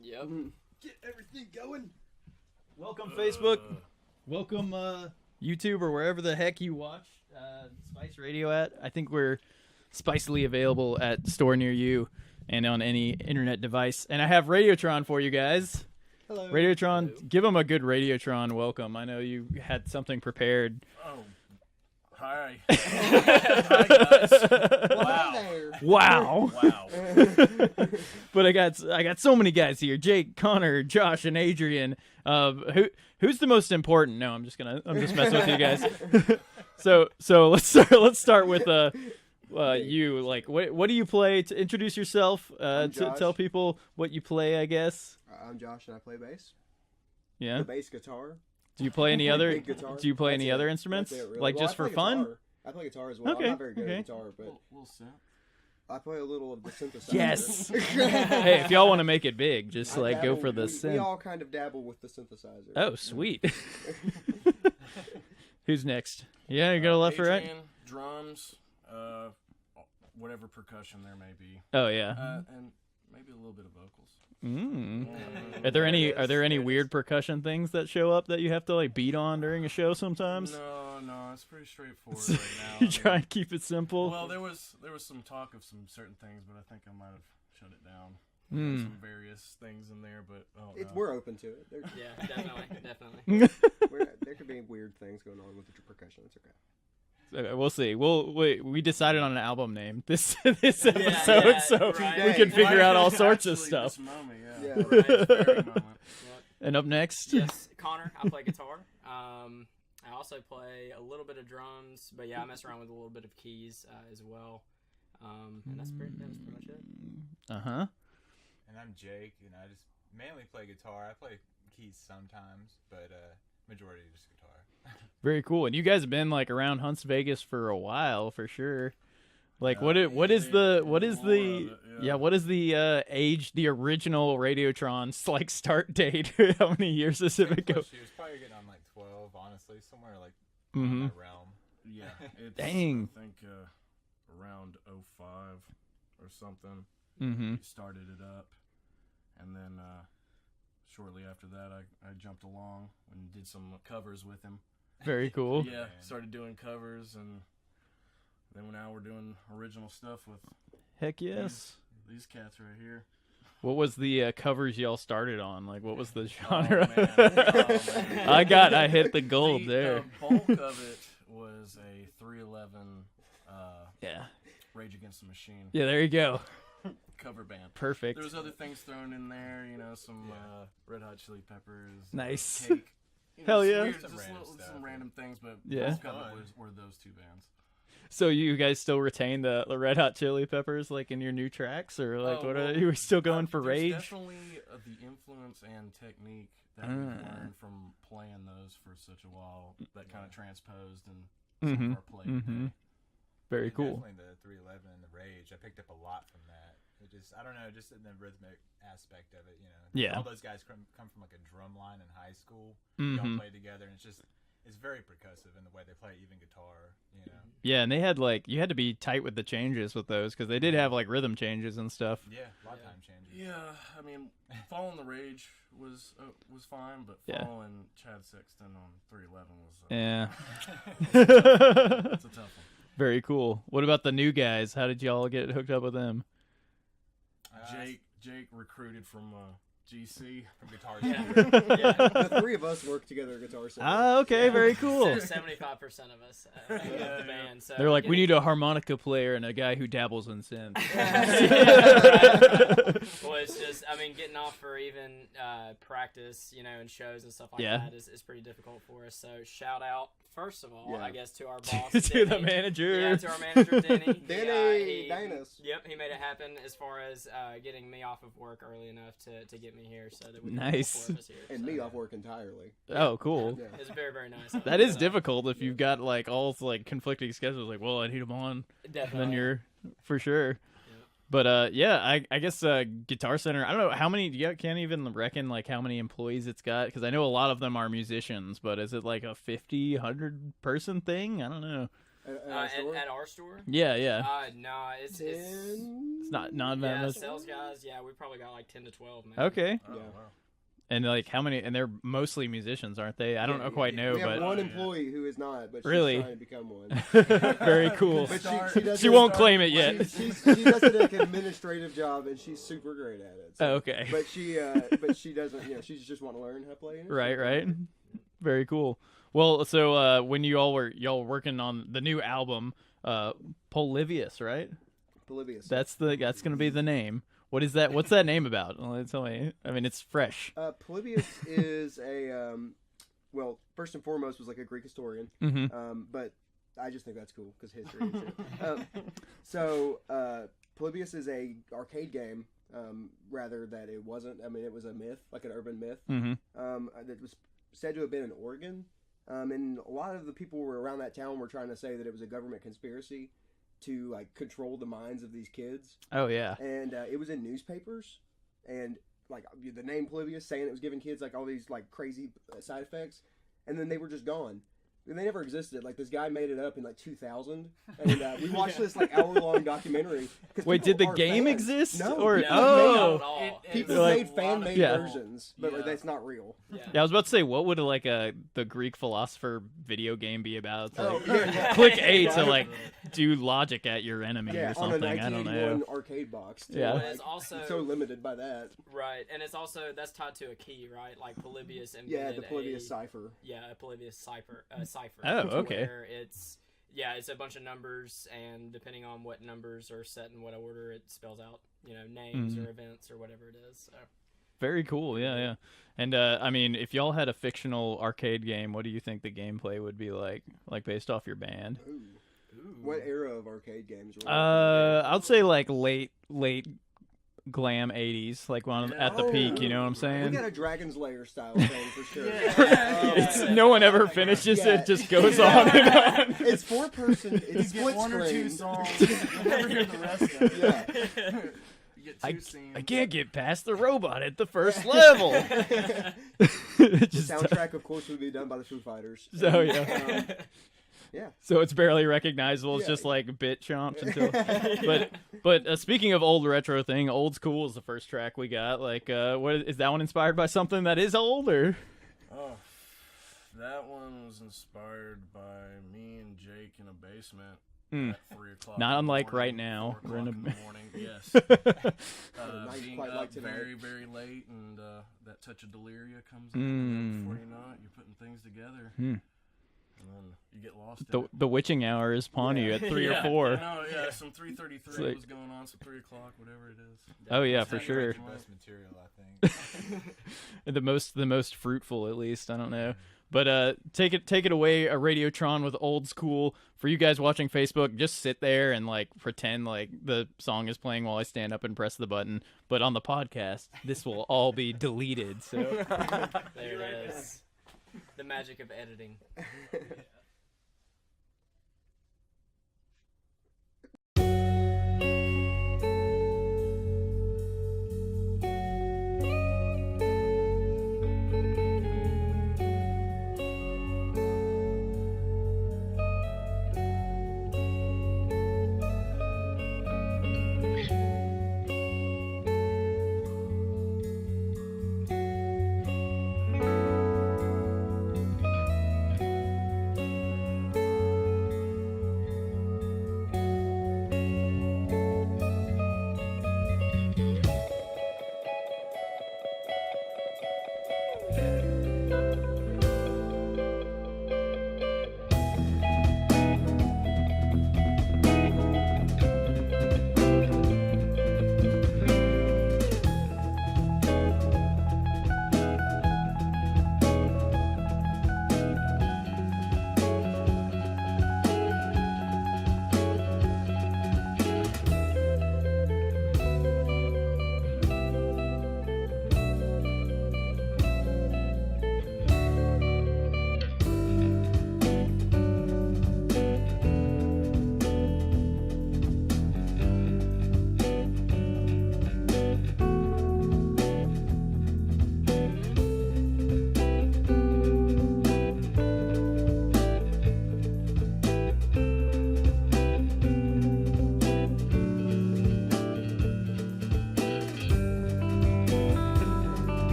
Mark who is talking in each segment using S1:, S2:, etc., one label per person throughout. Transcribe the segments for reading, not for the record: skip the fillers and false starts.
S1: Yep.
S2: Get everything going.
S3: Welcome, Facebook. Welcome, YouTube, or wherever the heck you watch Spice Radio at. I think we're spicily available at store near you and on any internet device. And I have Radiotron for you guys.
S2: Hello.
S3: Radiotron,
S2: Hello.
S3: give them a good Radiotron welcome. I know you had something prepared.
S4: Oh, hi. Hi, guys.
S2: Wow.
S3: Wow.
S4: Wow.
S3: But I got so many guys here: Jake, Connor, Josh, and Adrian. Who's the most important? No, I'm just messing with you guys. So let's start with you. Like, what do you play? To introduce yourself. To tell people what you play, I guess.
S2: I'm Josh, and I play bass.
S3: Yeah.
S2: The bass guitar.
S3: Do you play any other?
S2: Big guitar.
S3: Do you play any other instruments?
S2: Really.
S3: Like,
S2: Well,
S3: just
S2: I play
S3: for fun?
S2: guitar. I play guitar as well.
S3: Okay,
S2: I'm not very good
S3: okay.
S2: at guitar, but
S4: We'll sit.
S2: I play a little of the synthesizer.
S3: Yes. Hey, if y'all want to make it big, just
S2: I
S3: go
S2: dabble-
S3: for the
S2: we
S3: synth.
S2: all kind of dabble with the synthesizer.
S3: Oh, sweet. Who's next? Yeah, you go left or right?
S4: Adrian, drums, whatever percussion there may be,
S3: Oh yeah.
S4: and maybe a little bit of vocals.
S3: Are there any weird percussion things that show up that you have to like beat on during a show sometimes?
S4: No, it's pretty straightforward right now.
S3: You try and keep it simple.
S4: Well, there was some talk of some certain things, but I think I might have shut it down.
S3: Hmm.
S4: Some various things in there, but
S2: We're open to it.
S1: Yeah, definitely.
S2: There could be weird things going on with the percussion. It's okay.
S3: Okay, we'll see. We decided on an album name this episode,
S1: yeah,
S3: so
S1: right.
S3: we can figure out all
S4: Actually,
S3: sorts of
S4: this
S3: stuff.
S4: moment,
S2: Yeah.
S4: Right, this very moment.
S1: Yep.
S3: And up next,
S1: Yes, Connor. I play guitar. I also play a little bit of drums, but yeah, I mess around with a little bit of keys as well. And that's pretty much it.
S5: And I'm Jake, and I just mainly play guitar. I play keys sometimes, but majority just guitar.
S3: very cool. And you guys have been like around Hunts Vegas for a while, for sure. Like,
S4: Yeah,
S3: what is the age, the original Radiotron's like start date? How many years does it go?
S5: She was probably getting on like 12, honestly, somewhere like
S3: Mhm.
S5: in that realm.
S4: Yeah, it's,
S3: Dang.
S4: I think around 05 or something.
S3: Mm-hmm.
S4: We started it up, and then shortly after that, I jumped along and did some covers with him.
S3: Very cool.
S4: Yeah, started doing covers, and then now we're doing original stuff with
S3: Heck yes.
S4: these cats right here.
S3: What was the covers y'all started on? Like, what was the
S4: Oh,
S3: genre?
S4: man. Oh, man.
S3: I hit the gold there.
S4: The bulk of it was a 311
S3: Yeah.
S4: Rage Against the Machine
S3: Yeah, there you go.
S4: cover band.
S3: Perfect.
S4: There was other things thrown in there, some Red Hot Chili Peppers,
S3: Nice.
S4: Cake.
S3: Hell
S4: just
S3: yeah.
S4: weird,
S5: Some
S4: just
S5: random
S4: little,
S5: stuff.
S4: some random things, but
S3: Yeah.
S4: most of it were those two bands.
S3: So you guys still retain the Red Hot Chili Peppers like in your new tracks, or like what are you still going for
S4: There's
S3: Rage?
S4: definitely the influence and technique that we've learned from playing those for such a while that kind of transposed in some of our play.
S3: Mm-hmm. Very
S5: And
S3: cool.
S5: Definitely the 311 and the Rage. I picked up a lot from that. It just, I don't know, just in the rhythmic aspect of it,
S3: Yeah.
S5: All those guys come from like a drum line in high school. We all play together, and it's very percussive in the way they play even guitar,
S3: Yeah, and they had like you had to be tight with the changes with those because they did have like rhythm changes and stuff.
S5: Yeah, a lot of time changes.
S4: Yeah, I mean, following the Rage was fine, but
S3: Yeah.
S4: following Chad Sexton on 311 was
S3: Yeah.
S4: it's a tough one.
S3: Very cool. What about the new guys? How did y'all get hooked up with them?
S4: Jake recruited from GC.
S5: From Guitar
S1: Yeah.
S5: Center.
S1: Yeah.
S2: The three of us work together at Guitar Center.
S3: Ah, okay, very cool.
S1: 75% of us in the band. So
S3: They're like, we
S1: getting-
S3: need a harmonica player and a guy who dabbles in synth.
S1: Well, it's just, I mean, getting off for even practice, and shows and stuff like
S3: Yeah.
S1: that is pretty difficult for us. So shout out, first of all,
S2: Yeah.
S1: I guess, to our boss,
S3: To the
S1: Denny.
S3: manager.
S1: Yeah, to our manager, Denny.
S2: Denny Dinos.
S1: Yep, he made it happen as far as getting me off of work early enough to get me here so that we can
S3: Nice.
S1: have all four of us here.
S2: And
S1: So,
S2: me off work entirely.
S3: Oh, cool.
S2: Yeah.
S1: It's very, very nice.
S3: That is
S1: So,
S3: difficult if you've got like all like conflicting schedules. Like, well, I need them on,
S1: Definitely.
S3: then you're for sure. But yeah, I guess Guitar Center. I don't know how many. You can't even reckon like how many employees it's got because I know a lot of them are musicians. But is it like a 50, 100 person thing? I don't know.
S1: At our store?
S3: Yeah.
S1: No, it's
S3: It's not that
S1: yeah,
S3: much.
S1: sales guys. Yeah, we probably got like 10 to 12. Maybe.
S3: Okay.
S4: Oh,
S2: Yeah.
S4: wow.
S3: And like how many? And they're mostly musicians, aren't they? I don't know quite know,
S2: We have
S3: but
S2: one employee who is not, but she's
S3: Really?
S2: trying to become one.
S3: very cool.
S2: But
S5: Start-
S2: does
S3: She
S2: it-
S3: won't claim it yet.
S2: She does it like an administrative job, and she's super great at it. So.
S3: Oh, okay.
S2: But she doesn't. You know, she's just want to learn how to play. It.
S3: Right. Very cool. Well, so when y'all were working on the new album, Polybius, right?
S2: Polybius.
S3: That's gonna be the name. What is that? What's that name about? Well, tell me. I mean, it's fresh.
S2: Polybius is a well, first and foremost was like a Greek historian.
S3: Mm-hmm.
S2: But I just think that's cool because history. And shit. So Polybius is a arcade game. Rather that it wasn't. I mean, it was a myth, like an urban myth.
S3: Mm-hmm.
S2: That was said to have been in Oregon. And a lot of the people were around that town were trying to say that it was a government conspiracy to like control the minds of these kids.
S3: Oh yeah.
S2: And it was in newspapers, and like the name Polybius saying it was giving kids like all these like crazy side effects, and then they were just gone. And they never existed. Like this guy made it up in like 2000, and we watched this like hour-long documentary.
S3: Wait,
S2: people
S3: did the
S2: are
S3: game
S2: fans.
S3: exist?
S2: No,
S3: Or
S2: people
S1: Not
S2: made-
S1: at
S3: oh,
S1: all.
S2: people
S3: like-
S2: made fan-made
S3: Yeah.
S2: versions, but
S4: Yeah.
S2: that's not real.
S1: Yeah.
S3: yeah. I was about to say, what would like the Greek philosopher video game be about? It's
S2: Oh,
S3: like,
S2: yeah.
S3: click A to
S2: Right.
S3: like do logic at your enemy
S2: Yeah,
S3: or
S2: on a
S3: something. I don't
S2: 1981
S3: know.
S2: arcade box. Too.
S3: Yeah.
S2: Like,
S1: It's also-
S2: so limited by that.
S1: Right, and it's also that's tied to a key, right? Like Polybius and
S2: Yeah, the Polybius cipher.
S1: a Polybius cipher.
S3: Oh, okay.
S1: Where it's a bunch of numbers, and depending on what numbers are set in what order, it spells out names
S3: Mhm.
S1: or events or whatever it is. So.
S3: Very cool. Yeah. And I mean, if y'all had a fictional arcade game, what do you think the gameplay would be like based off your band?
S2: Ooh. What era of arcade games? Were
S3: I'd say like late glam 80s, like when at the peak, you know what I'm
S2: we
S3: saying?
S2: got a Dragon's Lair style thing for sure.
S3: It's no one ever finishes
S2: Yeah.
S3: it, just goes on and on.
S2: It's 4-person. It's
S4: You get
S2: split
S4: one or two
S2: screen.
S4: songs, you'll never hear the rest of it.
S2: Yeah.
S4: You get
S3: I
S4: two scenes.
S3: I can't get past the robot at the first level.
S2: The
S3: Just-
S2: soundtrack, of course, would be done by the Foo Fighters.
S3: So, yeah.
S2: Yeah.
S3: So it's barely recognizable. It's
S2: Yeah.
S3: just like bit chomped until. But speaking of old retro thing, Old School is the first track we got. Like, what is that one inspired by something that is old or?
S4: Oh, that one was inspired by me and Jake in a basement
S3: Mm.
S4: at 3 o'clock.
S3: Not
S4: in the
S3: unlike
S4: morning,
S3: right now.
S4: 4
S3: We're in
S4: o'clock
S3: a-
S4: in the morning. Yes.
S2: night's
S4: Being
S2: quite
S4: up
S2: like tonight.
S4: very, very late, and that touch of deliria comes
S3: Mm.
S4: in. Before you know it, you're putting things together,
S3: Hmm.
S4: and then you get lost in
S3: The
S4: it.
S3: the witching hour is upon you at 3
S4: yeah,
S3: or 4.
S4: No, yeah, some 3:33
S3: It's like-
S4: was going on, some 3 o'clock, whatever it is.
S3: Oh yeah,
S4: That's
S3: for
S4: how you
S3: sure.
S4: write
S5: The best material, I think.
S3: The most fruitful, at least. I don't know. But take it away, a Radiotron with Old School. For you guys watching Facebook, just sit there and like pretend like the song is playing while I stand up and press the button. But on the podcast, this will all be deleted. So
S1: There it is. The magic of editing.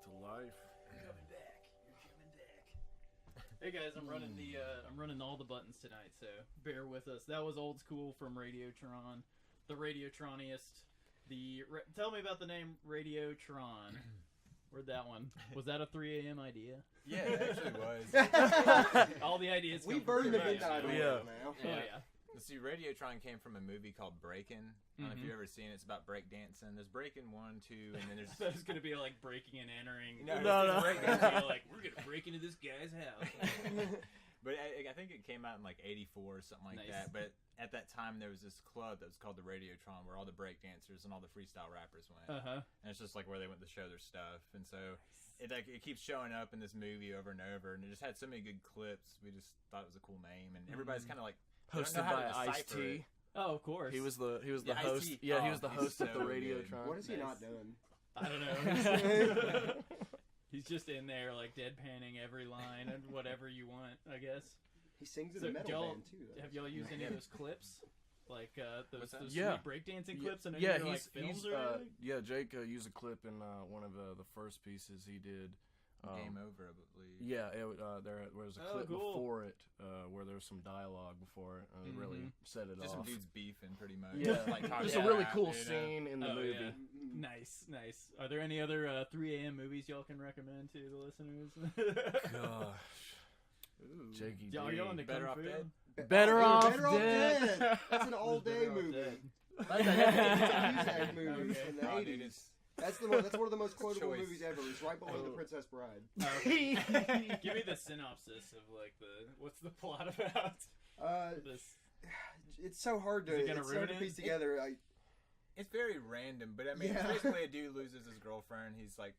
S6: to life.
S3: Hey guys, I'm running all the buttons tonight, so bear with us. That was Old School from Radiotron, the Radiotroniest. Tell me about the name Radiotron. Where'd that one? Was that a 3 a.m. idea?
S5: Yeah, it actually was.
S3: All the ideas.
S2: We
S3: come
S2: burn
S3: from
S2: the
S3: 3 a.m.
S2: midnight oil
S6: Yeah.
S2: now.
S3: Oh yeah.
S5: See, Radiotron came from a movie called Breakin'. I don't know if you've ever seen it. It's about breakdancing. There's Breakin' 1, 2, and then there's...
S3: I thought it was gonna be like breaking and entering.
S6: No.
S3: Breakdancing, like we're gonna break into this guy's house.
S5: But I think it came out in like 84 or something like
S3: Nice.
S5: that. But at that time, there was this club that was called the Radiotron where all the breakdancers and all the freestyle rappers went. And it's just like where they went to show their stuff. And so it keeps showing up in this movie over and over. And it just had so many good clips. We just thought it was a cool name. And everybo's kind of like... they don't know
S6: Hosted
S5: how to
S6: by
S5: decipher
S6: Ice-T.
S5: it.
S3: Oh, of course.
S6: He was the
S5: Yeah,
S6: host.
S5: Ice-T.
S6: Yeah, he was the
S5: He's
S6: host of the
S5: so good.
S6: Radiotron.
S2: What has he
S3: Nice.
S2: not done?
S3: I don't know. He's just in there like deadpanning every line and whatever you want, I guess.
S2: He sings in
S3: So
S2: a metal
S3: y'all-
S2: band too. Though.
S3: Have y'all used any of those clips? Like those
S5: What's that?
S3: sweet
S6: Yeah.
S3: breakdancing clips and
S6: Yeah,
S3: any like
S6: he's
S3: films or anything?
S6: yeah. Jake used a clip in one of the first pieces he did.
S5: Game Over, I believe.
S6: Yeah, there was a
S3: Oh,
S6: clip
S3: cool.
S6: before it where there was some dialogue before it, and it really set it
S5: Just some
S6: off.
S5: dudes beefing, pretty much.
S6: Yeah,
S5: like talking
S6: just a
S5: about
S6: really
S5: rap,
S6: cool
S5: you know?
S6: scene in the
S3: Oh,
S6: movie.
S3: yeah.
S2: Mm-hmm.
S3: Nice. Are there any other 3 a.m. movies y'all can recommend to the listeners?
S6: Gosh, Jakey
S3: Y'all, are y'all into
S5: Better
S3: Kung
S5: Off
S3: Fu?
S5: Dead?
S6: Better Off
S2: Better Off
S6: Dead.
S2: Dead. That's an all-day
S3: Better Off
S2: movie.
S3: Dead.
S2: It's a Muzak movie
S3: Okay.
S2: from the
S5: Oh, dude,
S2: 80s.
S5: it's-
S2: That's that's one of the most quotable
S5: choice.
S2: movies ever. It's right below The Princess Bride.
S3: Okay. Give me the synopsis of like what's the plot about this?
S2: It's so hard to
S3: Is it gonna
S2: it's so hard to
S3: ruin it?
S2: piece together.
S5: It's very random, but I mean,
S2: Yeah.
S5: it's basically a dude loses his girlfriend. He's like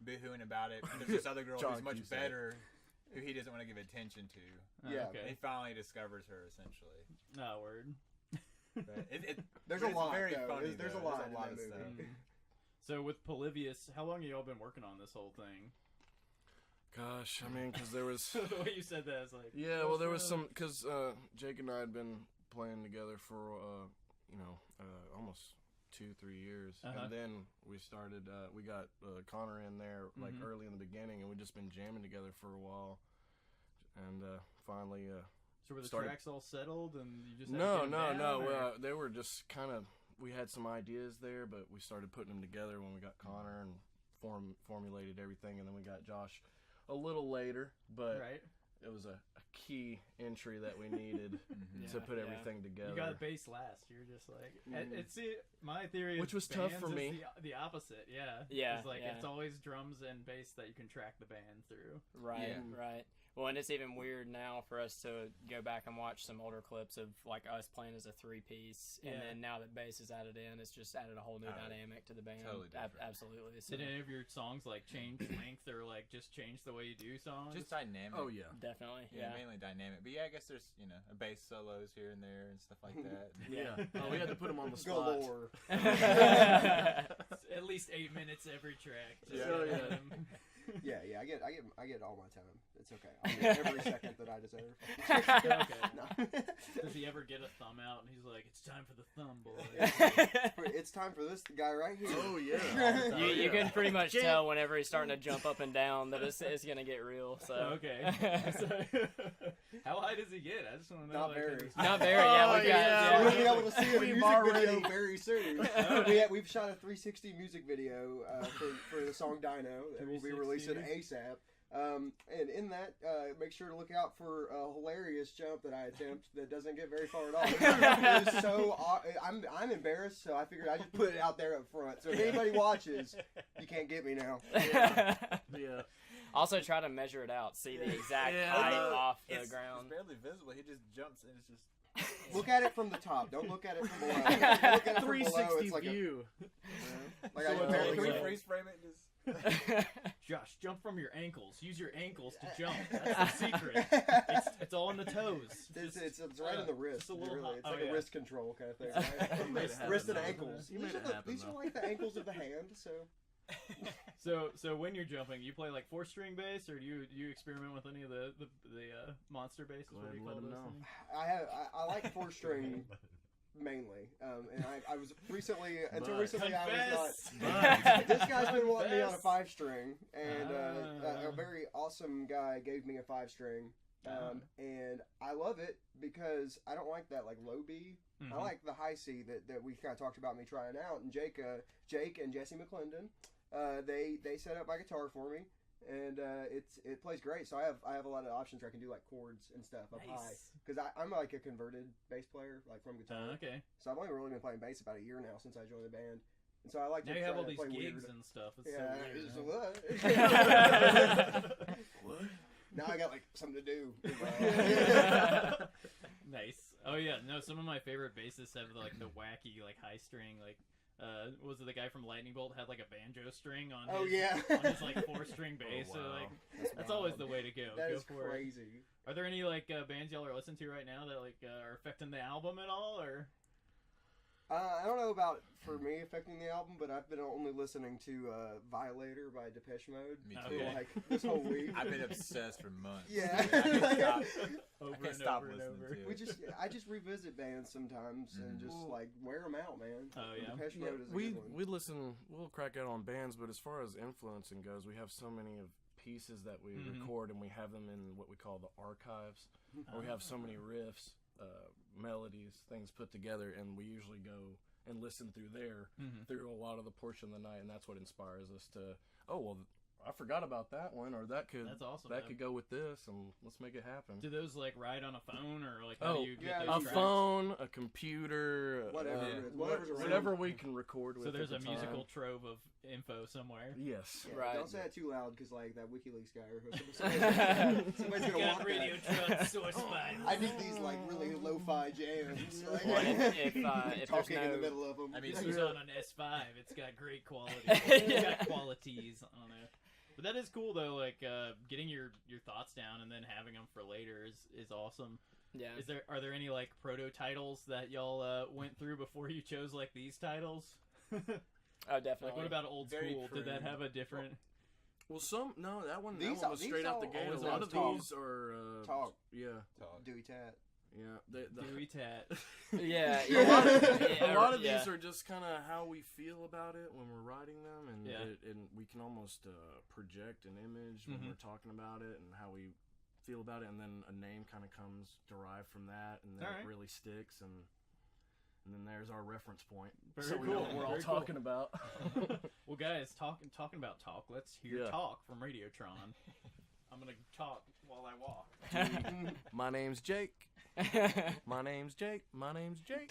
S5: boohooing about it. And there's this other girl
S6: John
S5: who's much
S6: Cusack.
S5: better, who he doesn't want to give attention to.
S3: Oh,
S2: Yeah.
S5: And
S3: Okay.
S5: he finally discovers her, essentially.
S3: Oh, word.
S5: But
S2: There's
S5: but
S2: a
S5: it's
S2: lot.
S5: very
S2: though.
S5: funny.
S2: There's a
S5: though.
S2: lot
S5: There's
S2: in
S5: a lot
S2: that
S5: of
S2: movie.
S5: stuff.
S3: So with Polybius, how long have y'all been working on this whole thing?
S6: Gosh, I mean, because there was
S3: The way you said that is like
S6: yeah, well, there was some because Jake and I had been playing together for almost 2-3 years, and then we started. We got Connor in there like early in the beginning, and we just been jamming together for a while, and finally.
S3: So were the
S6: started-
S3: tracks all settled and you just had to
S6: No.
S3: get 'em down, or-
S6: They were just kind of. We had some ideas there, but we started putting them together when we got Connor and formulated everything, and then we got Josh a little later. But
S3: right.
S6: it was a key entry that we needed to put everything together.
S3: You got bass last. You're just like it's my theory.
S6: Which
S3: is
S6: was tough
S3: bands
S6: for
S3: is
S6: me.
S3: The opposite. Yeah.
S1: Yeah,
S3: It's like
S1: yeah.
S3: it's always drums and bass that you can track the band through.
S1: Right,
S5: Yeah.
S1: right. Well, and it's even weird now for us to go back and watch some older clips of like us playing as a 3-piece, and
S3: Yeah.
S1: then now that bass is added in, it's just added a whole new dynamic to the band.
S5: Totally different.
S1: Absolutely. So,
S3: Did any of your songs like change length or like just change the way you do songs?
S5: Just dynamic.
S6: Oh yeah.
S1: definitely.
S5: Yeah,
S1: Yeah.
S5: mainly dynamic. But yeah, I guess there's a bass solos here and there and stuff like that.
S6: Yeah. Oh, we had to put them on the spot.
S2: Galore.
S3: At least 8 minutes every track. Just
S6: Yeah.
S3: let them-
S2: Yeah, I get all my time. It's okay. I get every second that I deserve.
S3: Okay.
S2: No.
S3: Does he ever get a thumb out and he's like, "It's time for the thumb, boy"?
S2: It's time for this guy right here.
S6: Oh yeah.
S1: You can pretty much tell whenever he's starting to jump up and down that it's going to get real. So
S3: Okay. So, how high does he get? I just want to know.
S2: Not
S3: like,
S2: very.
S3: his-
S1: Not very. Yeah, we've got.
S6: yeah.
S2: We'll be able to see a
S6: We've
S2: music
S6: already-
S2: video very soon. We've shot a 360 music video for the song Dino that will be releasing
S3: 360.
S2: ASAP. And in that, make sure to look out for a hilarious jump that I attempt that doesn't get very far at all. It is so I'm embarrassed, so I figured I'd just put it out there up front. So if anybody watches, you can't get me now.
S6: Yeah.
S1: Also, try to measure it out. See the exact
S6: Yeah.
S1: height off the
S5: It's
S1: ground.
S5: barely visible. He just jumps and it's just.
S2: Look at it from the top. Don't look at it from below. If you look at it from below,
S6: 360
S2: it's like
S6: view.
S2: Like
S6: So
S2: I
S6: it's
S2: very
S6: all
S5: Can we
S6: Yeah.
S5: freeze frame it? Just.
S3: Josh, jump from your ankles. Use your ankles to jump. That's the secret. It's all in the toes.
S2: It's right in the wrist.
S3: just a little
S2: really.
S3: hot-
S2: It's
S3: oh,
S2: like
S3: yeah.
S2: a wrist control kind of thing. Right?
S6: You made it happen,
S2: wrist and
S6: though.
S2: ankles.
S6: You made it happen,
S2: These are
S6: though.
S2: like the ankles of the hand.
S3: So when you're jumping, you play like 4-string bass, or do you experiment with any of the monster basses?
S6: Go
S3: What
S6: ahead
S3: do you
S6: and let
S3: call
S6: him
S3: those
S6: know.
S3: things?
S2: I like 4-string mainly. And I was recently, until recently, I was
S3: Confess!
S2: not. This guy's been wanting me on a 5-string, and a very awesome guy gave me a 5-string. And I love it because I don't like that like low B. I like the high C that we kind of talked about me trying out. And Jake and Jesse McClendon, they set up my guitar for me, and it plays great. So I have a lot of options where I can do like chords and stuff up high, because I'm like a converted bass player like from guitar.
S3: Okay.
S2: So I've only really been playing bass about a year now since I joined the band. And so I like to
S3: Now you have all these
S2: play
S3: gigs
S2: weird.
S3: and stuff. It's
S2: Yeah,
S3: so
S2: it's
S3: weird.
S2: what? Now I got like something to do.
S3: Nice. Oh yeah, no. Some of my favorite bassists have like the wacky like high string. Like, was it the guy from Lightning Bolt had like a banjo string on?
S2: Oh
S3: his,
S2: yeah.
S3: on his like 4-string bass.
S4: Oh,
S3: So
S4: wow.
S3: like that's always the way to go.
S2: That
S3: Go
S2: is
S3: for it.
S2: crazy.
S3: Are there any like bands y'all are listening to right now that like are affecting the album at all, or?
S2: I don't know about for me affecting the album, but I've been only listening to Violator by Depeche Mode
S5: Me
S2: for
S5: too.
S2: like this whole week.
S5: I've been obsessed for months.
S2: Yeah.
S3: Over
S5: I can't
S3: and
S5: stop
S3: over and
S5: listening
S3: over.
S5: to it.
S2: I just revisit bands sometimes and just like wear them out, man.
S3: Oh, yeah.
S2: Depeche
S6: Yeah,
S2: Mode is a
S6: we
S2: good one.
S6: we'll crack out on bands, but as far as influencing goes, we have so many of pieces that we record, and we have them in what we call the archives. Where we have so many riffs, melodies, things put together, and we usually go and listen through there through a lot of the portion of the night, and that's what inspires us to, oh well, I forgot about that one, or that could
S3: That's awesome,
S6: that
S3: man.
S6: could go with this, and let's make it happen.
S3: Do those like ride on a phone, or like how do you get
S2: yeah,
S3: those
S6: A
S3: tracks?
S6: phone, a computer,
S2: Whatever it is, whatever's around.
S6: whatever we can record with.
S3: So there's
S6: at
S3: a
S6: the time.
S3: musical trove of info somewhere.
S6: Yes.
S2: Yeah,
S1: Right.
S2: Don't say that too loud, because like that WikiLeaks guy or somebody's gonna
S3: Got
S2: walk
S3: RADIOTRON
S2: that.
S3: source files.
S2: I need these like really lo-fi jams. Like,
S1: Well, if there's
S2: talking in the
S1: no-
S2: middle of them.
S5: I mean,
S3: This is on an S5. It's got great quality. It's got qualities on it. But that is cool though. Like getting your thoughts down and then having them for later is awesome.
S1: Yeah.
S3: Are there any like proto titles that y'all went through before you chose like these titles?
S1: Oh, definitely.
S3: Like what about Old
S5: Very
S3: School? Did that
S5: crude.
S3: have a different?
S6: Well, that one
S2: These
S6: was straight out the
S2: all-
S6: gate.
S2: always
S6: A lot of
S2: talk.
S6: these are
S2: Talk.
S6: Yeah,
S2: Dewey Tat.
S6: yeah.
S3: Dewey Tat.
S1: Yeah.
S6: A lot of,
S1: yeah,
S6: a lot of
S1: yeah.
S6: these are just kind of how we feel about it when we're writing them, and
S3: Yeah.
S6: and we can almost project an image when we're talking about it and how we feel about it, and then a name kind of comes derived from that, and then
S3: All right.
S6: it really sticks, and then there's our reference point.
S3: Very
S6: so we know
S3: cool.
S6: what we're all
S3: Very cool.
S6: talking about.
S3: Well, guys, talking about talk. Let's hear
S6: Yeah.
S3: talk from Radiotron. I'm gonna talk while I walk.
S6: My name's Jake. My name's Jake. My name's Jake.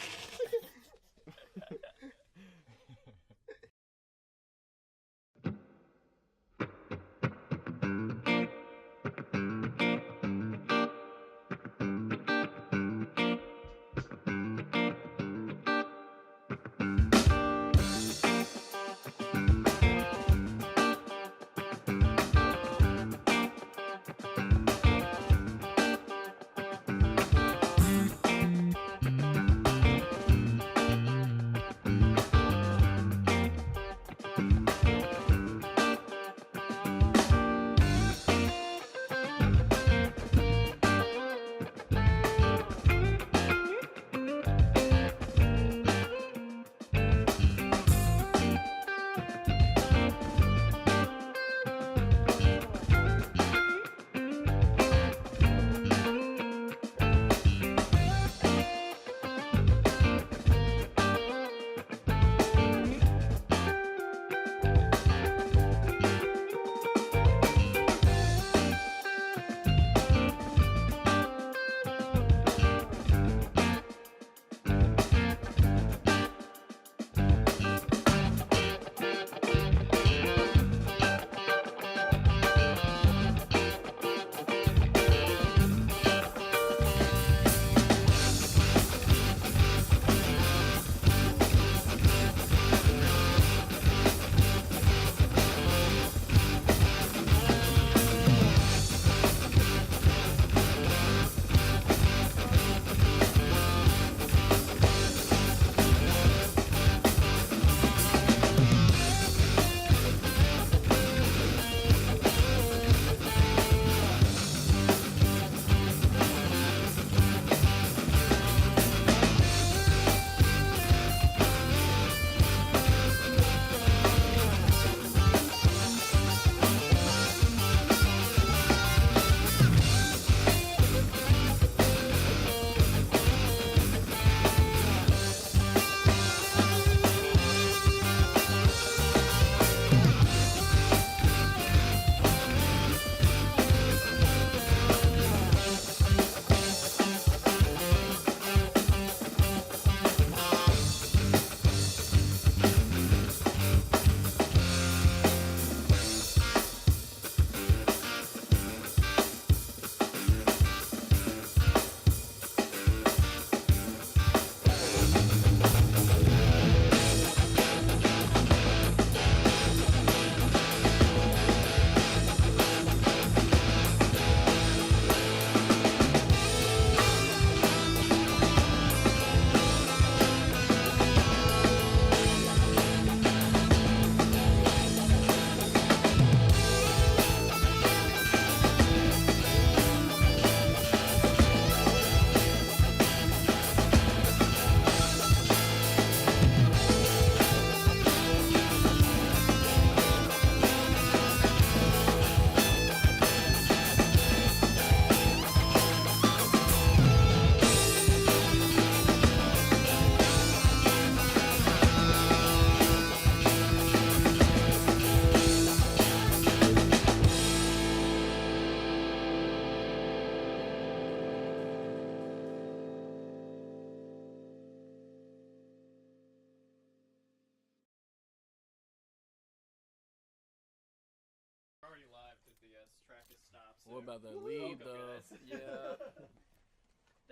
S6: What about that lead though?
S1: Yeah.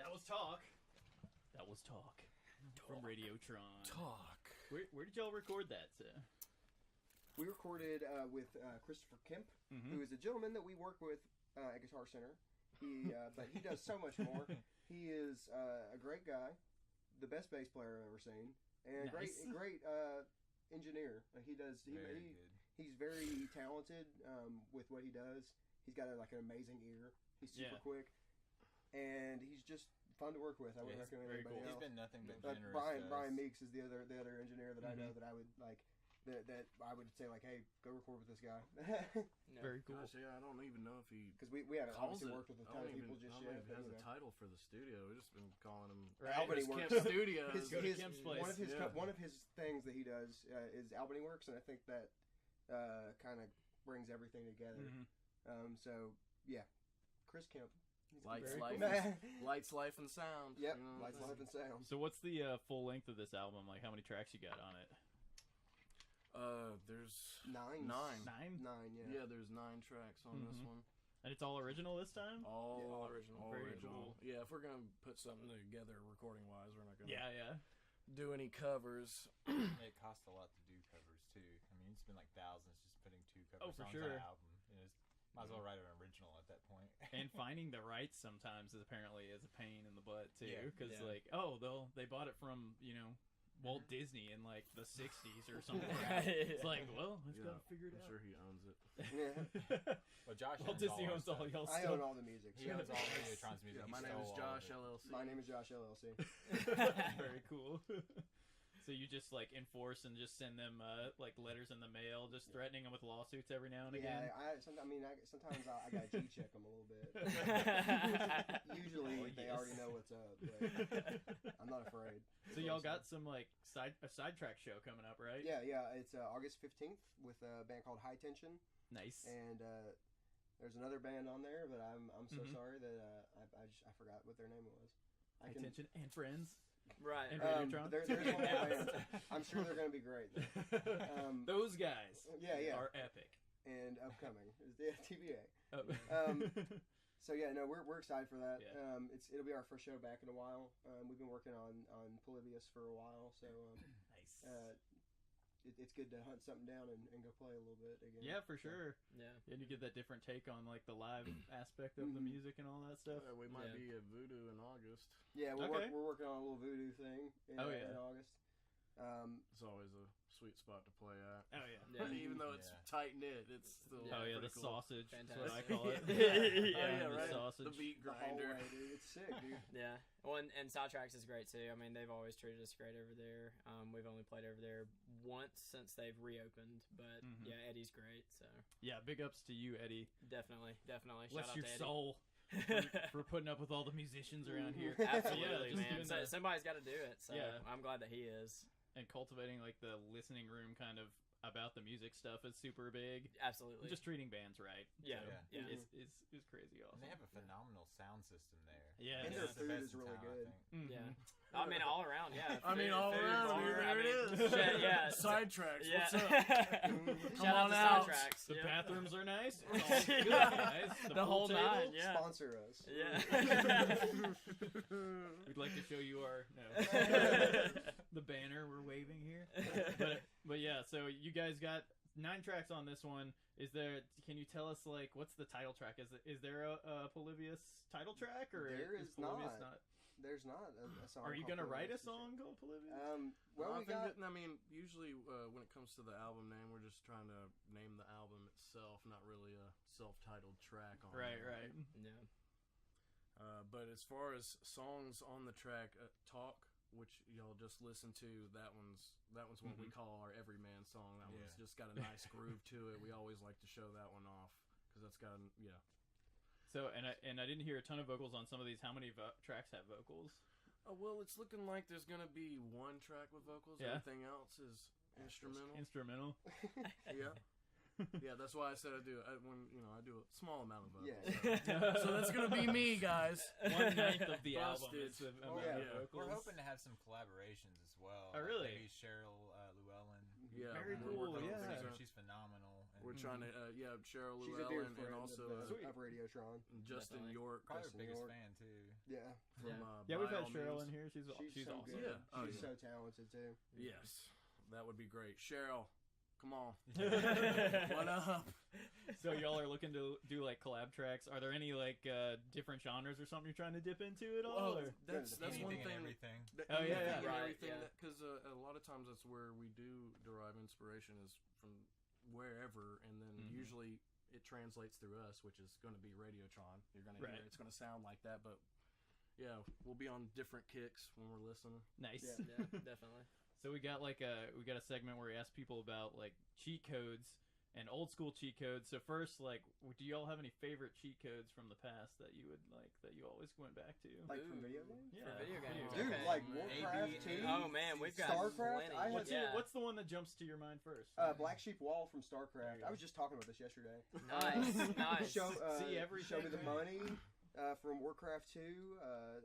S3: That was talk. That was talk. From Radiotron.
S6: Talk.
S3: Where did y'all record that?
S2: We recorded with Christopher Kemp, who is a gentleman that we work with at Guitar Center. But he does so much more. He is a great guy, the best bass player I've ever seen, and
S3: Nice.
S2: a great engineer. He's very talented with what he does. He's got an amazing ear. He's super quick, and he's just fun to work with. I would recommend
S3: very
S2: anybody
S3: cool.
S2: else.
S5: He's been nothing but generous.
S2: Brian Meeks is the other engineer that I know that I would like. That I would say hey, go record with this guy.
S3: Very cool.
S6: Gosh, yeah, I don't even know if he
S2: Because we haven't
S6: calls
S2: obviously
S6: it.
S2: worked with a
S6: I
S2: ton
S6: don't
S2: of people
S6: even,
S2: just
S6: I don't
S2: yet.
S6: even
S2: But,
S6: has a title for the studio. We've just been calling him
S2: Albany
S6: Kemp
S2: Works.
S6: Studios.
S3: Go to Kemp's place.
S2: One of his things that he does is Albany Works, and I think that kind of brings everything together. So yeah, Chris Kemp.
S6: Lights,
S3: Very
S6: life,
S3: cool.
S6: and, lights, life, and sound.
S2: Yep,
S6: you know what
S2: Lights,
S6: I'm saying?
S2: Life, and Sound.
S3: So what's the full length of this album? Like how many tracks you got on it?
S6: There's
S2: Nine.
S3: Nine?
S2: Yeah.
S6: Yeah, there's 9 tracks on this one.
S3: And it's all original this time?
S6: All original. All
S3: Very
S6: original.
S3: cool.
S6: Yeah, if we're gonna put something together recording wise, we're not gonna
S3: Yeah.
S6: do any covers.
S5: It costs a lot to do covers too. I mean, it's been like thousands just putting 2 cover
S3: Oh, for
S5: songs
S3: sure.
S5: on an album. Might as well write an original at that point.
S3: And finding the rights sometimes is apparently a pain in the butt too,
S5: Yeah.
S3: because they bought it from Walt Disney in like the '60s or something. It's like, well, let's gotta figure it
S6: I'm
S3: out.
S6: sure he owns it.
S2: Yeah.
S5: Well, Josh
S3: Walt
S5: owns
S3: Disney
S5: all
S3: owns
S5: our
S3: all
S5: stuff.
S3: y'all
S2: I
S3: stuff.
S2: own all the music.
S5: He owns all Radiotron's music.
S6: Yeah,
S5: He
S6: my name
S5: stole
S6: is
S5: all
S6: Josh
S5: of it.
S6: LLC.
S2: My name is Josh LLC.
S3: Very cool. So you just enforce and just send them letters in the mail, just threatening them with lawsuits every now and again.
S2: Yeah, sometimes I gotta G-check them a little bit. Usually they already know what's up, but I'm not afraid.
S3: So y'all got some a sidetrack show coming up, right?
S2: Yeah, it's August 15th with a band called High Tension,
S3: Nice.
S2: and there's another band on there, but I'm so sorry that I forgot what their name was.
S3: High Tension and Friends.
S1: Right.
S3: And Radiotron.
S2: There's one more band. I'm sure they're going to be great.
S3: Those guys
S2: Yeah.
S3: are epic.
S2: And upcoming. Yeah, TBA.
S3: Oh.
S2: So yeah, no, we're excited for that.
S3: Yeah.
S2: It'll be our first show back in a while. We've been working on Polybius for a while, so
S3: Nice.
S2: it's good to hunt something down and go play a little bit again.
S3: Yeah, for sure.
S1: Yeah.
S3: And you get that different take on the live aspect of the music and all that stuff.
S6: We might be at Voodoo in August.
S2: Yeah,
S3: Okay.
S2: we're working on a little voodoo thing in August.
S6: It's always a sweet spot to play at.
S3: Oh yeah.
S1: Yeah.
S6: Even though it's tight knit, it's still
S3: Oh yeah,
S6: pretty
S3: the
S6: cool.
S3: sausage. That's
S1: Fantastic.
S3: what I call it.
S6: Yeah,
S3: the
S6: right.
S3: sausage.
S6: The beat
S2: The
S6: grinder.
S2: hallway, dude. It's sick, dude.
S1: Yeah. Well, and Sidetracks is great too. I mean, they've always treated us great over there. We've only played over there once since they've reopened, but yeah, Eddie's great. So
S3: Yeah, big ups to you, Eddie.
S1: definitely.
S3: Bless
S1: Shout out
S3: your
S1: to Eddie.
S3: soul for putting up with all the musicians around here.
S1: Absolutely,
S3: just
S1: man.
S3: doing
S1: So,
S3: that.
S1: somebody's got to do it. So
S3: Yeah.
S1: I'm glad that he is.
S3: And cultivating the listening room kind of about the music stuff is super big.
S1: Absolutely.
S3: Just treating bands right.
S1: Yeah.
S3: So
S1: Yeah.
S3: It's crazy awesome.
S5: And they have a phenomenal sound system there.
S3: Yeah.
S2: And
S3: Yeah.
S2: their
S5: It's the
S2: food
S5: best
S2: is
S5: in
S2: really
S5: town,
S2: good.
S5: I think.
S1: Yeah. I mean, all around. Yeah.
S6: I mean, all
S1: Food,
S6: around.
S1: bar,
S6: There it is.
S1: shit, yeah.
S6: Sidetracks.
S1: Yeah.
S6: What's up?
S1: Shout out
S6: on
S1: to
S6: out.
S1: Sidetracks.
S3: The
S1: yeah.
S3: bathrooms are nice. It's all good, guys. The pool
S1: whole
S3: table.
S1: nine, yeah.
S2: Sponsor us.
S1: Yeah.
S3: We'd like to show you our the banner we're waving here. But yeah, so you guys got 9 tracks on this one. Can you tell us what's the title track? Is there a Polybius title track or
S2: There
S3: is
S2: is
S3: Polybius
S2: not. There's not a song.
S3: Are you
S2: called
S3: gonna write a
S2: Polybius.
S3: song called Polybius?
S2: Well,
S6: Well, I
S2: we
S6: think
S2: got.
S6: that, I mean, usually when it comes to the album name, we're just trying to name the album itself, not really a self-titled track on
S3: Right,
S6: there.
S3: right.
S1: Yeah.
S6: But as far as songs on the track, Talk, which y'all just listened to, that one's what we call our everyman song. That one's just got a nice groove to it. We always like to show that one off because that's got
S3: So and I didn't hear a ton of vocals on some of these. How many tracks have vocals?
S6: Oh, well, it's looking like there's gonna be 1 track with vocals.
S3: Yeah.
S6: Everything else is instrumental.
S3: Instrumental.
S6: Yeah. Yeah, that's why I said I do a small amount of vocals.
S2: Yeah.
S6: So that's gonna be me, guys.
S3: 1/9 of the album.
S6: Busted.
S3: Is the amount
S2: yeah.
S3: of vocals.
S5: We're hoping to have some collaborations as well.
S3: Oh, really?
S5: Maybe Cheryl Llewellyn.
S6: Yeah,
S3: Very
S6: we're
S3: cool,
S6: working on
S3: yeah.
S6: things.
S5: She's phenomenal. And
S6: We're trying to, Cheryl
S2: She's a dear
S6: Llewellyn
S2: friend
S6: and also
S2: of Radiotron.
S6: Justin
S1: Definitely.
S6: York.
S5: Probably
S6: Justin
S5: our biggest
S6: York
S5: fan too.
S2: Yeah.
S6: From,
S3: Yeah, we've
S6: By
S3: had
S6: All
S3: Cheryl
S6: Means.
S3: in here. She's
S2: so
S3: awesome.
S2: good.
S6: Yeah. Oh,
S2: She's
S6: yeah.
S2: so talented too.
S6: Yes, that would be great. Cheryl, come on. What up?
S3: So y'all are looking to do like collab tracks. Are there any like different genres or something you're trying to dip into at all?
S6: Well,
S3: or?
S6: that's
S5: Anything
S6: one
S5: and
S6: thing.
S5: everything.
S3: Oh, yeah, yeah.
S1: Right,
S6: Everything
S1: yeah.
S6: because a lot of times that's where we do derive inspiration is from wherever, and then usually it translates through us, which is going to be Radiotron. You're going to hear it's going to sound like that, but yeah, we'll be on different kicks when we're listening.
S3: Nice.
S1: Yeah, definitely.
S3: So we got a segment where we ask people about like cheat codes and old school cheat codes. So first, like, do y'all have any favorite cheat codes from the past that you would like that you always went back to?
S2: Like from video games?
S3: Yeah,
S1: For video games.
S2: Dude,
S1: Okay.
S2: like Warcraft 2.
S1: Oh man, we've got
S2: StarCraft?
S1: plenty.
S2: I had
S1: yeah.
S3: What's the one that jumps to your mind first?
S2: Black Sheep Wall from
S3: There
S2: StarCraft.
S3: you go.
S2: I was just talking about this yesterday.
S1: Nice.
S2: Show
S3: See everything.
S2: Show me the money from Warcraft 2.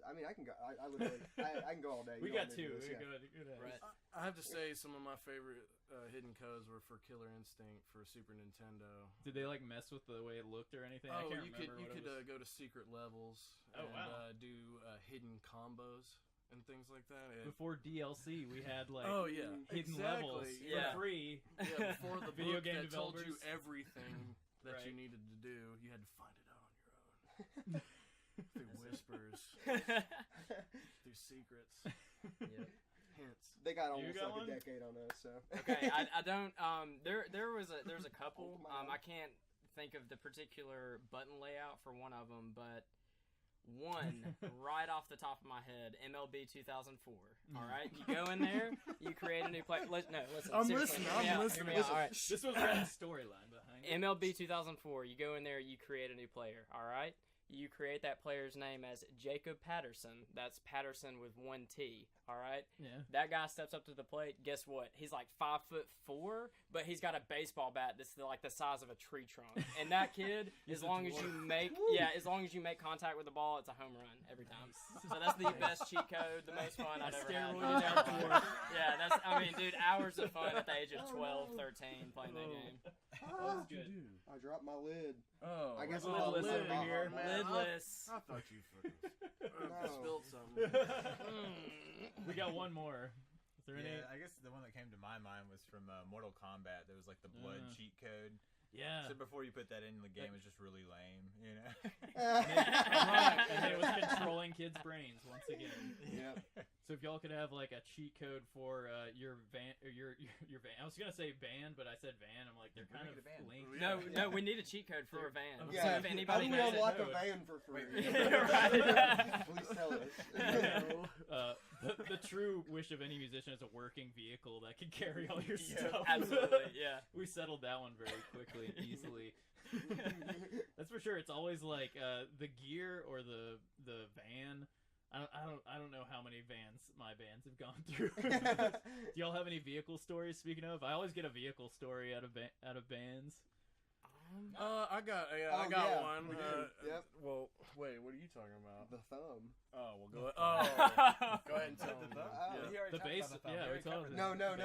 S2: I mean, I can go. I literally, I can go all day.
S3: We
S2: You know
S3: got
S2: I'm
S3: two.
S2: into this,
S3: We're
S2: yeah.
S3: good.
S1: Right.
S6: I have to say some of my favorite hidden codes were for Killer Instinct for Super Nintendo.
S3: Did they like mess with the way it looked or anything? I
S6: Oh,
S3: can't
S6: you
S3: remember
S6: could
S3: what it was.
S6: go to secret levels
S3: Oh,
S6: and
S3: wow.
S6: do hidden combos and things like that. And
S3: Before DLC, we had like
S6: oh yeah,
S3: hidden
S6: exactly.
S3: levels
S1: Yeah.
S3: for free.
S6: Yeah, before the
S3: Video
S6: book
S3: game
S6: that told you
S3: developers.
S6: everything that
S3: Right.
S6: you needed to do, you had to find it out on your own. Through whispers, through secrets, hints.
S2: They got
S3: You
S2: almost
S3: got
S2: like
S3: one?
S2: a decade on us. So
S1: Okay, I don't. There was a couple. I can't think of the particular button layout for one of them, but one right off the top of my head, MLB 2004. All right, you go in there, you create a new play. Listen,
S6: I'm
S1: seriously,
S6: listening,
S1: hear me
S6: I'm
S1: out,
S6: listening.
S1: hear me out. All right,
S3: This was the storyline behind it.
S1: MLB 2004. You go in there, you create a new player. All right. You create that player's name as Jacob Patterson. That's Patterson with one T. All right.
S3: Yeah.
S1: That guy steps up to the plate. Guess what? He's like 5'4", but he's got a baseball bat that's like the size of a tree trunk. And that kid, as long as you make contact with the ball, it's a home run every time. So that's the best cheat code, the most fun I've ever had.
S3: Steroided out dwarf.
S1: Yeah, I mean, dude, hours of fun at the age of 12, 13 playing that game.
S3: That good.
S2: I dropped my lid.
S6: Oh,
S2: I guess
S3: we're
S2: I'm
S3: lidless
S2: lid
S3: over here,
S6: man.
S1: Lidless.
S6: I thought you fucking
S2: No.
S6: spilled something.
S3: We got one more. Is there any?
S5: Yeah, I guess the one that came to my mind was from Mortal Kombat. There was like the blood cheat code.
S3: Yeah.
S5: So before you put that in the game, it's just really lame, you know?
S3: Right, and it was controlling kids' brains once again.
S2: Yep.
S3: So if y'all could have like a cheat code for your van, or your van. I was gonna say band, but I said van. I'm like they're kind
S5: make
S3: of
S5: it a van.
S3: linked.
S1: No, we need a cheat code for a van.
S2: Yeah.
S1: So if
S2: How
S1: anybody
S2: do we
S1: knows
S2: unlock
S1: it,
S2: a van for free?
S1: Right.
S2: Please tell us.
S3: The true wish of any musician is a working vehicle that can carry all your stuff.
S1: Absolutely, yeah.
S3: We settled that one very quickly and easily. That's for sure. It's always like the gear or the van. I don't know how many vans my bands have gone through. Do y'all have any vehicle stories? Speaking of, I always get a vehicle story out of bands.
S6: I got
S2: yeah,
S6: one.
S2: we do. Yep.
S6: Well, wait, what are you talking about?
S2: The thumb.
S6: Oh, well, go ahead. Go ahead and tell me.
S3: The bass, yeah, we talked about
S2: No.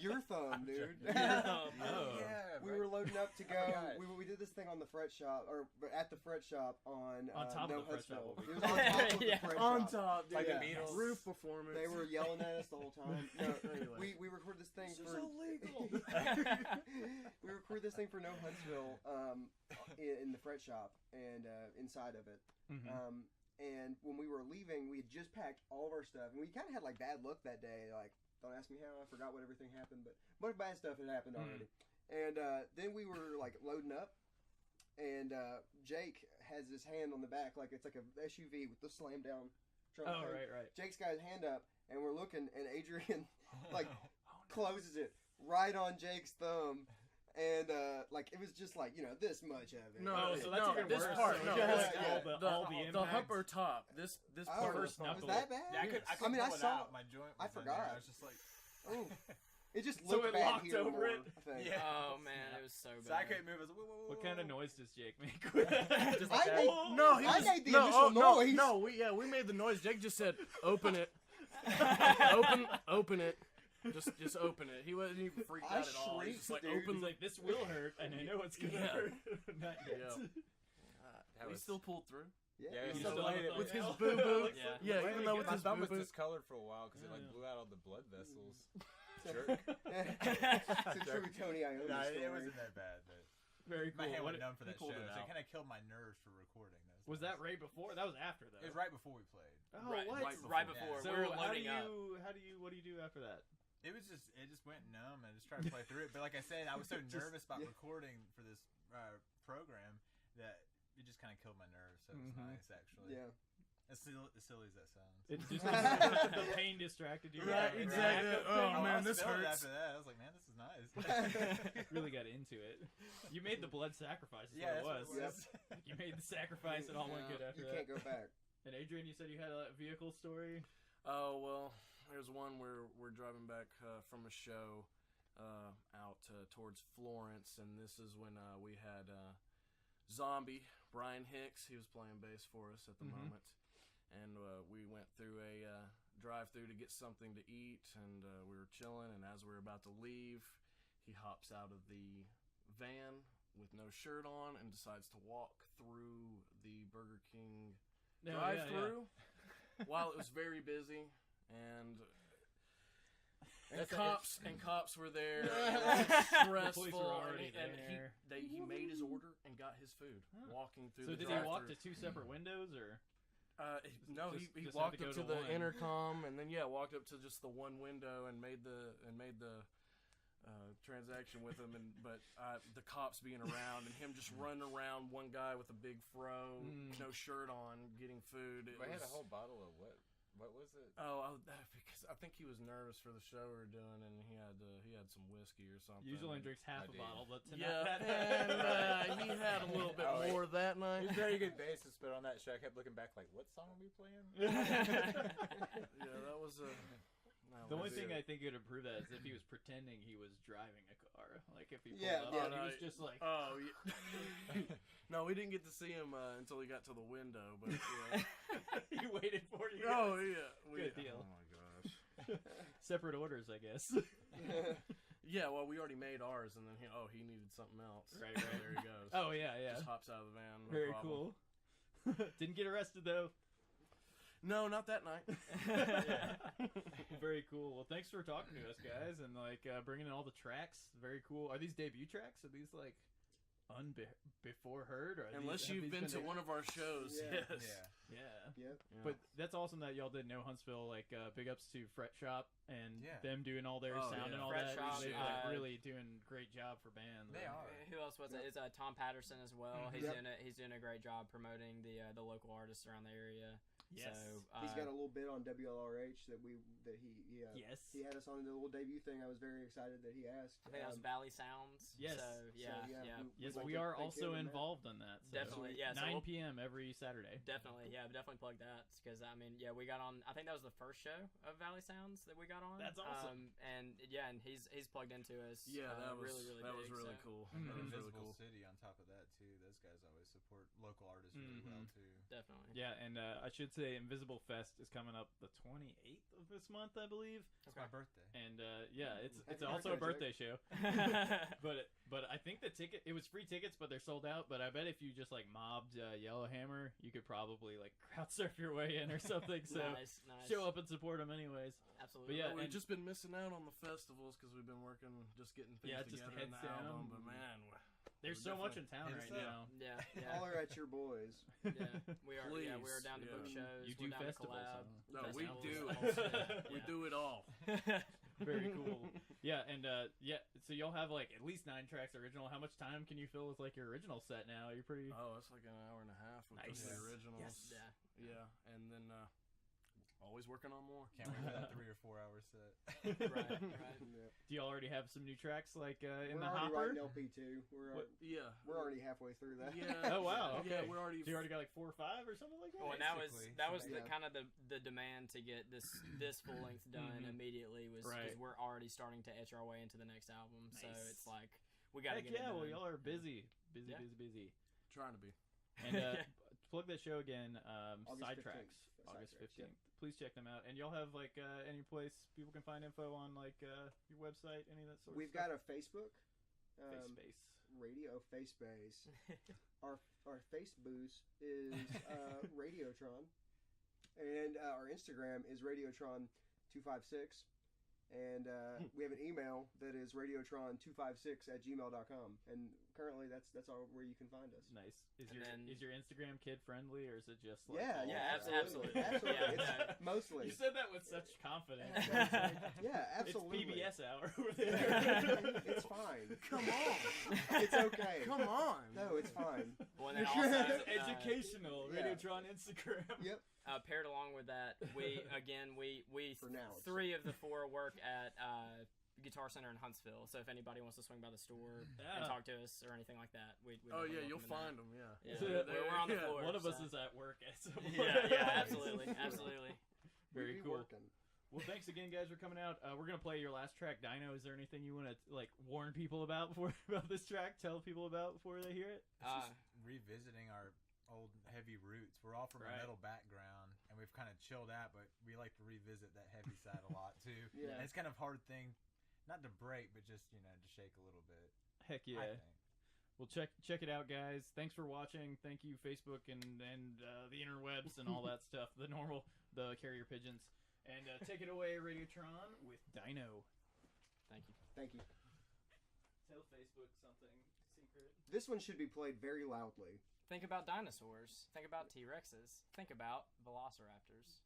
S2: Your thumb, dude.
S3: Oh.
S5: Yeah,
S2: We were loading up to go.
S5: God.
S2: We did this thing on the fret shop, or at the fret shop on
S3: top
S2: No
S3: of the fret shop,
S2: Huntsville.
S3: what we
S2: It was on top of the
S1: Yeah.
S2: fret
S6: On
S2: shop.
S6: top, dude.
S5: Like the
S2: Yeah.
S5: Beatles.
S6: Roof performance.
S2: They were yelling at us the whole time. No,
S6: Anyway.
S2: we recorded this thing
S6: This is
S2: for
S6: illegal.
S2: we recorded this thing for No Huntsville in the fret shop and inside of it.
S3: Mhm.
S2: And when we were leaving, we had just packed all of our stuff, and we kind of had like bad luck that day. Like, don't ask me how. I forgot what everything happened, but a bunch of bad stuff had happened already. And then we were like loading up, and Jake has his hand on the back like it's like a SUV with the slam down trunk.
S3: Oh,
S2: thing.
S3: right.
S2: Jake's got his hand up, and we're looking, and Adrian like closes it right on Jake's thumb. And like it was just like this much of it.
S3: Oh, so that's even
S6: this
S3: worse.
S6: part.
S3: So
S6: No,
S2: yeah,
S3: just
S2: yeah.
S3: all the
S6: the
S3: impact.
S6: upper top. This
S2: Oh,
S6: part
S3: First
S6: was
S2: was
S3: knuckle.
S2: that bad?
S5: Yeah, I couldn't
S2: mean, I
S5: pull it
S2: saw.
S5: out. My joint
S2: I
S5: was in
S2: forgot.
S5: there. I was just like...
S2: Oh, it just
S3: So
S2: looked
S3: it
S2: bad
S3: locked
S2: here
S3: over
S2: more,
S3: it?
S2: I think.
S5: Yeah.
S1: Oh man, it was so bad.
S5: So I couldn't move. I was like, whoa.
S3: What kind of noise does Jake make?
S5: Just
S2: I
S5: like that.
S2: made,
S6: No, he
S2: I
S6: was,
S2: made the
S6: no,
S2: initial
S6: oh,
S2: noise.
S6: No, we made the noise. Jake just said, "Open it, open it." Just open it. He wasn't even freaked out at all. He's just like,
S2: shrieked, dude.
S6: open
S3: He's like, this will hurt, and I know it's gonna
S6: Yeah.
S3: hurt. Not yet.
S6: Yeah. He still pulled through.
S5: Yeah,
S3: You
S5: he
S3: still
S5: still
S3: have
S5: played it
S3: the
S5: with his
S3: thumbnail?
S5: boo boo.
S1: Yeah.
S6: Yeah, even though with
S5: My
S6: his
S5: thumb was
S6: boo-boo.
S5: discolored for a while because it like
S3: Yeah.
S5: blew out all the blood vessels.
S2: It's a true Tony Iommi
S5: No,
S2: story.
S5: it wasn't that bad. But
S3: Very cool.
S5: my hand
S3: What-
S5: went numb for
S6: he
S5: that show,
S6: pulled
S5: so
S6: it
S5: it
S6: out.
S5: kind of killed my nerves for recording.
S3: was that right before? That was after though.
S5: It was right before we played.
S3: Oh,
S1: right,
S3: what?
S1: right before.
S3: So
S1: we were
S3: how do
S1: loading up.
S3: what do you do after that?
S5: It just went numb, and I just tried to play through it. But like I said, I was so nervous about recording for this program that it just kind of killed my nerves. So it was nice, actually.
S2: Yeah.
S5: As silly as that sounds.
S3: It just the pain distracted you.
S6: Right,
S3: Yeah,
S6: exactly.
S3: yeah.
S6: Oh, man,
S5: I was
S6: this
S5: feeling it
S6: hurts.
S5: After that, I was like, man, this is nice.
S3: Really got into it. You made the blood sacrifice. Is
S5: Yeah,
S3: what it
S5: that's
S3: was.
S5: what it was.
S3: You made the sacrifice, and all went good after
S2: You
S3: that.
S2: can't go back.
S3: And Adrian, you said you had a vehicle story.
S6: Oh, well, there's one where we're driving back from a show out towards Florence, and this is when we had Zombie, Brian Hicks. He was playing bass for us at the moment. And we went through a drive-through to get something to eat, and we were chilling, and as we were about to leave, he hops out of the van with no shirt on and decides to walk through the Burger King drive-through while it was very busy, and cops were there. It was stressful.
S3: The police were already
S6: and
S3: there.
S6: he made his order and got his food walking through
S3: So
S6: the
S3: did
S6: drive-through.
S3: he walk to two separate windows, or?
S6: No,
S3: Just-
S6: he
S3: just
S6: walked
S3: had to
S6: up
S3: go
S6: to
S3: to
S6: the
S3: one.
S6: intercom and then walked up to just the one window and made the transaction with him, but the cops being around and him just running around, one guy with a big fro, no shirt on, getting food.
S5: But I had a whole bottle of what? What was it?
S6: Because I think he was nervous for the show we were doing, and he had some whiskey or something.
S3: Usually only drinks half a
S5: did.
S3: bottle, but tonight
S6: Yeah, and he had a little bit more that
S5: It
S6: night.
S5: was very good basis, but on that show, I kept looking back like, what song are we playing?
S6: Yeah, that was
S3: The only thing I think would improve that is if he was pretending he was driving a car. Like if he pulled
S2: Yeah,
S3: up
S2: yeah.
S3: and he was just like,
S6: Oh, yeah. No, we didn't get to see him until he got to the window, but yeah.
S3: he waited for you.
S6: Oh, yeah.
S3: Good deal.
S6: Oh, my gosh.
S3: Separate orders, I guess.
S6: Yeah, well, we already made ours, and then he needed something else.
S3: Right.
S6: There he goes.
S3: Oh yeah.
S6: Just hops out of the van. No
S3: Very
S6: problem.
S3: cool. Didn't get arrested though.
S6: No, not that night.
S3: Very cool. Well, thanks for talking to us, guys, and bringing in all the tracks. Very cool. Are these debut tracks? Are these like before heard? Or
S6: Unless you've been to one of our shows,
S2: Yeah.
S6: yes.
S3: Yeah.
S2: Yep.
S6: Yeah.
S3: But that's awesome that y'all did know Huntsville. Like, big ups to Fret Shop and
S5: Yeah.
S3: them doing all their
S6: Oh,
S3: sound
S6: yeah.
S3: and all
S1: Fret
S3: that.
S1: Shop,
S3: They're really doing a great job for bands.
S5: They are.
S1: Who else was it? It's Tom Patterson as well. He's
S2: Yep.
S1: he's doing a great job promoting the local artists around the area.
S3: Yes.
S1: So,
S2: He's got a little bit on WLRH that he
S3: Yes.
S2: he had us on the little debut thing. I was very excited that he asked.
S1: I think that was Valley Sounds.
S3: Yes.
S1: So yeah.
S3: Yes,
S2: we'd like
S3: we
S2: to
S3: are
S2: thank
S3: also
S2: him and
S3: involved in that. So
S1: Definitely, yeah, so
S3: 9
S1: we'll-
S3: p.m. every Saturday.
S1: Definitely plug that because we got on. I think that was the first show of Valley Sounds that we got on.
S3: That's awesome.
S1: And he's plugged into us.
S6: Yeah, that was
S1: really
S6: that was
S1: big,
S6: really
S1: so.
S6: cool.
S3: Mhm.
S6: That was really
S5: Invisible
S6: cool.
S5: City on top of that too. Those guys always support local artists really well too.
S1: Definitely.
S3: Yeah, and I should say Invisible Fest is coming up the 28th of this month, I believe.
S5: It's my birthday.
S3: And it's
S2: Happy
S3: also a birthday
S2: birthday,
S3: show. But I think it was free tickets, but they're sold out. But I bet if you just like mobbed Yellowhammer, you could probably like crowd surf your way in or something. So
S1: nice.
S3: show up and support them anyways.
S1: Absolutely.
S3: But yeah,
S6: We've
S3: and-
S6: just been missing out on the festivals because we've been working, just getting things
S3: just
S6: together in
S3: heads
S6: the
S3: down.
S6: album. But man,
S3: There's
S6: we're
S3: so much in
S6: definitely-
S3: town
S5: Hit
S3: right
S5: us
S3: now.
S1: Yeah.
S2: Holler at your boys.
S1: Yeah, we are. Yeah, we
S6: Please,
S1: are down to book
S6: yeah.
S1: shows.
S3: You
S1: we're
S3: do
S1: down
S3: festivals,
S1: to collab.
S3: huh?
S6: No, we
S1: festivals.
S6: do. We
S1: Yeah.
S6: do it all.
S3: Very cool. Yeah, and so you'll have like at least 9 tracks original. How much time can you fill with like your original set now? You're pretty.
S6: Oh, it's like an hour and a half with
S3: Nice.
S6: the originals.
S3: Yes.
S6: Yeah, and then always working on more.
S5: Can't wait for that 3 or 4 hour set.
S1: Right.
S2: Yeah.
S3: Do you already have some new tracks like in
S2: We're
S3: the
S2: already
S3: hopper?
S2: writing LP2.
S6: Yeah.
S2: We're already halfway through that.
S6: Yeah.
S3: Oh wow! Okay,
S6: Yeah, we're already.
S3: So you already got like 4 or 5 or something like that.
S1: Well, and
S5: Basically.
S1: that was
S2: Yeah.
S1: the kind of the demand to get this full length done immediately was because
S3: Right.
S1: we're already starting to etch our way into the next album. So
S3: Nice.
S1: it's like we got to
S3: Heck
S1: get it
S3: yeah!
S1: done.
S3: Well, y'all are busy.
S1: Yeah.
S3: Busy.
S6: Trying to be.
S3: And plug that show again.
S2: August
S3: Sidetracks.
S2: 15th.
S3: August
S2: Side Tracks,
S3: 15th. Please check them out. And y'all have like any place people can find info on like your website, any of that sort
S2: We've
S3: of stuff?
S2: got a Facebook.
S3: FaceSpace.
S2: Radio FaceBase. Our face boost is Radiotron, and our Instagram is Radiotron256, and we have an email that is Radiotron256@gmail.com, and currently that's all where you can find us.
S3: Nice. Is
S1: And
S3: your Instagram kid friendly, or is it just like
S2: Yeah,
S1: absolutely.
S2: absolutely.
S1: Yeah.
S2: It's mostly.
S3: You said that with such confidence.
S2: Yeah, absolutely.
S3: It's PBS hour over there.
S2: It's fine.
S6: Come on.
S2: It's okay.
S6: Come on.
S2: No, it's fine.
S1: Well, and then also,
S3: Educational
S2: yeah.
S3: Radiotron Instagram.
S2: Yep.
S1: paired along with that, we
S2: For now, it's-
S1: 3 of the 4 work at Guitar Center in Huntsville. So if anybody wants to swing by the store
S3: Yeah.
S1: and talk to us or anything like that, we
S6: Oh yeah, you'll find them. Yeah.
S1: Yeah,
S3: So
S1: we're on the
S6: yeah.
S1: floor.
S3: One of us
S1: so-
S3: is at work at some
S1: Yeah, absolutely, absolutely.
S3: Very
S2: We be
S3: cool.
S2: working.
S3: Well, thanks again, guys, for coming out. We're gonna play your last track, Dino. Is there anything you want to like warn people about about this track? Tell people about before they hear it.
S5: It's just revisiting our old heavy roots. We're all from
S3: Right.
S5: a metal background, and we've kind of chilled out, but we like to revisit that heavy side a lot too.
S2: Yeah.
S5: And it's kind of a hard thing, not to break, but just to shake a little bit.
S3: Heck
S5: I
S3: yeah.
S5: think.
S3: Well, check it out, guys. Thanks for watching. Thank you, Facebook and the interwebs and all that stuff. The carrier pigeons. And take it away, Radiotron, with Dino.
S1: Thank you.
S2: Thank you.
S3: Tell Facebook something secret.
S2: This one should be played very loudly.
S1: Think about dinosaurs. Think about T-Rexes. Think about velociraptors.